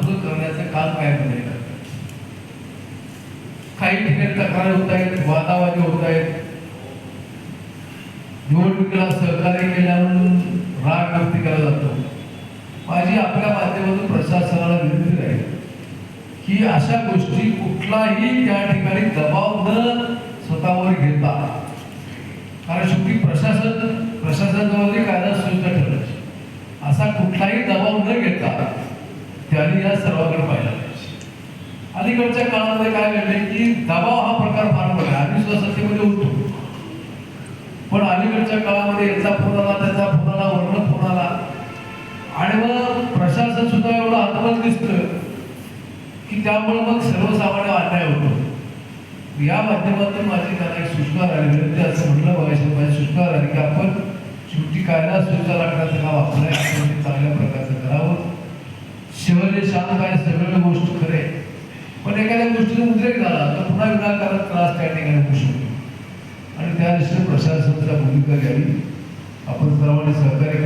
उघड करण्याचं काम काय नाही करत. काही ठिकाणी तक्रार होत आहेत, वादावादी होत आहेत, निवडणुकीला सहकार्य केल्यावरून राग व्यक्त केला जातो. माझी आपल्या माध्यमातून प्रशासनाला विनंती राहील की अशा गोष्टी कुठलाही त्या ठिकाणी दबाव न स्वतःवर घेता, कारण शेवटी प्रशासनाजवळ कायदा सुव्यवस्था ठरवायची, असा कुठलाही दबाव न घेता त्यांनी या सर्वांकडे पाहिला पाहिजे. अलीकडच्या काळामध्ये काय घडले की दबाव हा प्रकार फार मोठा आहे. आम्ही सुद्धा सत्तेमध्ये होतो, पण अलीकडच्या काळामध्ये याचा फोन आला, त्याचा फोन आला, वर्ण फोन आला, आणि मग प्रशासन सुद्धा एवढं हातबल दिसतं की त्यामुळे मग सर्वसामान्य अन्याय होतो. या माध्यमातून माझी त्यांना एक सूचना राहिली, विनंती असं म्हटलं बघायचं, माझी सूचना राहिली की आपण शेवटी कायदा सुविधा लागण्याचं काम आपल्या चांगल्या प्रकारचं करावं. शिवले शांत आहे, सगळ्या गोष्टी खरे, पण एखाद्या गोष्टीचा उद्रेक झाला तर पुन्हा विनाकारण त्रास त्या ठिकाणी होऊ शकतो, आणि त्या दृष्टीने प्रशासनाचा भूमिका घ्यावी. आपण सर्वांनी सहकार्य